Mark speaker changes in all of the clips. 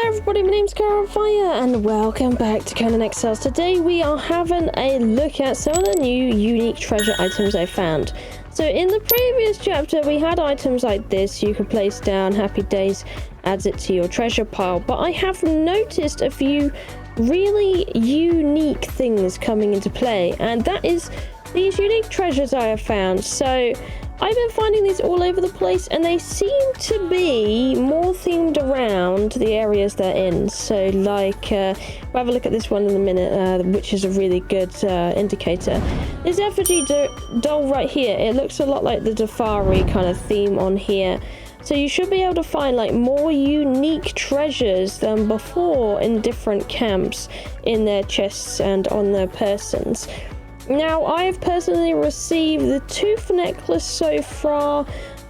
Speaker 1: Everybody, my name's Conan Fire and welcome back to Conan Exiles. Today we are having a look at some of the new unique treasure items I found. So in the previous chapter we had items like this you could place down, happy days, adds it to your treasure pile, but I have noticed a few really unique things coming into play, and that is these unique treasures I have found. So I've been finding these all over the place, and they seem to be more themed around the areas they're in. So like, we'll have a look at this one in a minute, which is a really good indicator. This effigy doll right here, it looks a lot like the Dafari kind of theme on here. So you should be able to find like more unique treasures than before in different camps, in their chests and on their persons. Now, I have personally received the tooth necklace so far,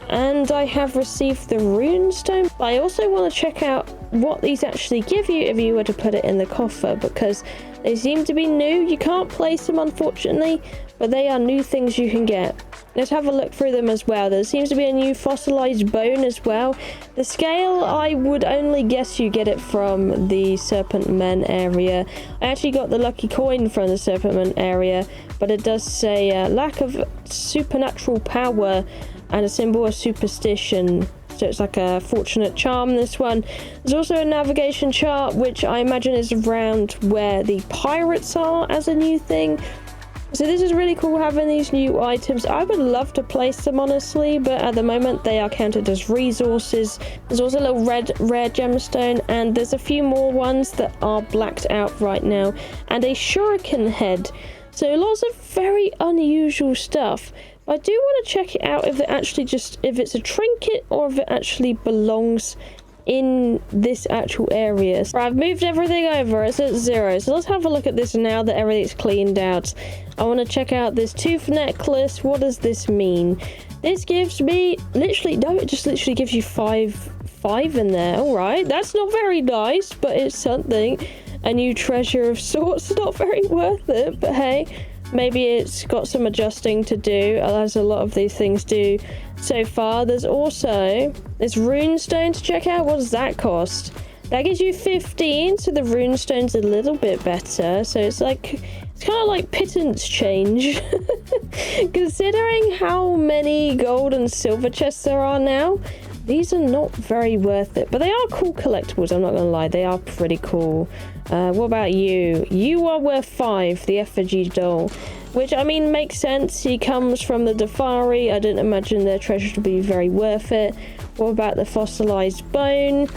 Speaker 1: and I have received the rune stone. But I also want to check out what these actually give you if you were to put it in the coffer, because they seem to be new. You can't place them, unfortunately, but they are new things you can get. Let's have a look through them as well. There seems to be a new fossilized bone as well. The scale, I would only guess you get it from the Serpent Men area. I actually got the lucky coin from the Serpent Men area, but it does say lack of supernatural power and a symbol of superstition. So it's like a fortunate charm, this one. There's also a navigation chart, which I imagine is around where the pirates are as a new thing. So this is really cool having these new items. I would love to place them, honestly, but at the moment they are counted as resources. There's also a little rare gemstone, and there's a few more ones that are blacked out right now, and a shuriken head. So lots of very unusual stuff. But I do want to check it out if it's a trinket or if it actually belongs in this actual area. Right, I've moved everything over. It's at 0. So let's have a look at this now that everything's cleaned out. I want to check out this tooth necklace. What does this mean? This gives me it just literally gives you five in there. All right, that's not very nice, but it's something. A new treasure of sorts. Not very worth it, but hey, maybe it's got some adjusting to do, as a lot of these things do so far. There's also this rune stone to check out. What does that cost? That gives you 15, so the rune stone's a little bit better. So it's kind of like pittance change. Considering how many gold and silver chests there are now, these are not very worth it, but they are cool collectibles. I'm not gonna lie, they are pretty cool. What about you? You are worth 5, the effigy doll, which I mean makes sense. He comes from the Dafari. I didn't imagine their treasure to be very worth it. What about the fossilized bone?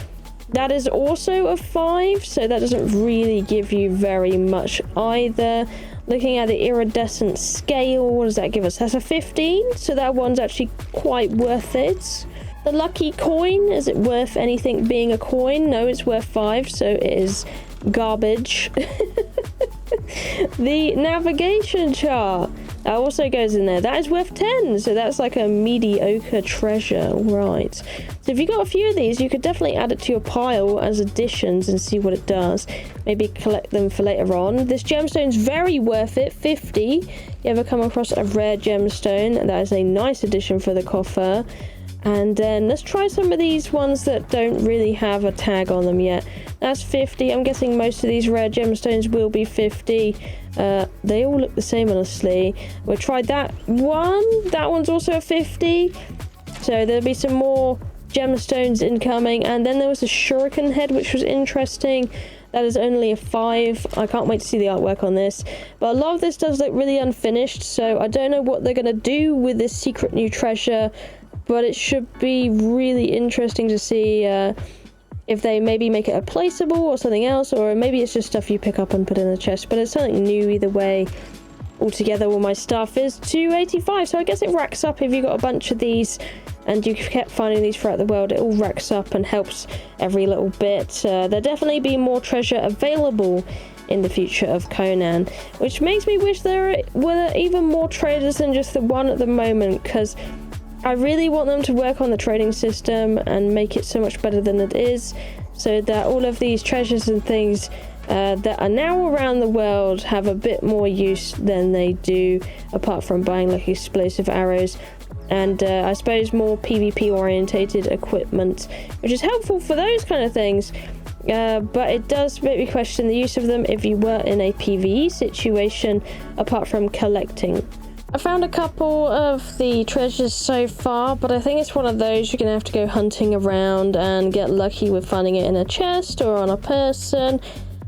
Speaker 1: That is also a 5, so that doesn't really give you very much either. Looking at the iridescent scale, what does that give us? That's a 15, so that one's actually quite worth it. The lucky coin, is it worth anything being a coin? No, it's worth 5, so it is garbage. The navigation chart, that also goes in there. That is worth 10, so that's like a mediocre treasure. Right, so if you got a few of these, you could definitely add it to your pile as additions and see what it does. Maybe collect them for later on. This gemstone's very worth it, 50. You ever come across a rare gemstone, that is a nice addition for the coffer. And then let's try some of these ones that don't really have a tag on them yet. That's 50. I'm guessing most of these rare gemstones will be 50. They all look the same, honestly. We'll try that one. That one's also a 50. So there'll be some more gemstones incoming. And then there was a shuriken head, which was interesting. That is only a 5. I can't wait to see the artwork on this. But a lot of this does look really unfinished, so I don't know what they're going to do with this secret new treasure. But it should be really interesting to see if they maybe make it a placeable or something else, or maybe it's just stuff you pick up and put in the chest. But it's something new either way. Altogether, all my stuff is 285, so I guess it racks up if you got a bunch of these and you kept finding these throughout the world. It all racks up and helps every little bit. There'll definitely be more treasure available in the future of Conan, which makes me wish there were even more traders than just the one at the moment, because I really want them to work on the trading system and make it so much better than it is, so that all of these treasures and things that are now around the world have a bit more use than they do, apart from buying like explosive arrows and I suppose more PvP orientated equipment, which is helpful for those kind of things. but it does make me question the use of them if you were in a PvE situation, apart from collecting. I found a couple of the treasures so far, but I think it's one of those you're gonna have to go hunting around and get lucky with finding it in a chest or on a person,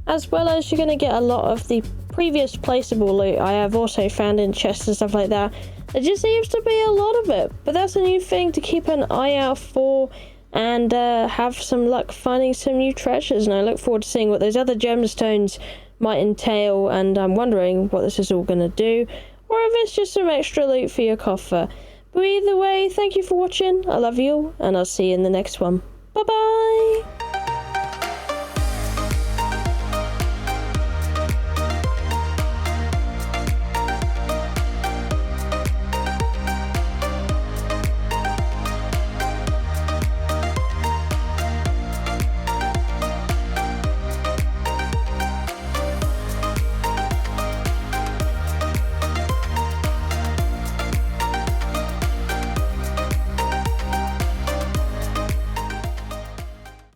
Speaker 1: as well as you're gonna get a lot of the previous placeable loot I have also found in chests and stuff like that. There just seems to be a lot of it, but that's a new thing to keep an eye out for and have some luck finding some new treasures, and I look forward to seeing what those other gemstones might entail, and I'm wondering what this is all gonna do, or if it's just some extra loot for your coffer. But either way, thank you for watching, I love you all, and I'll see you in the next one. Bye bye!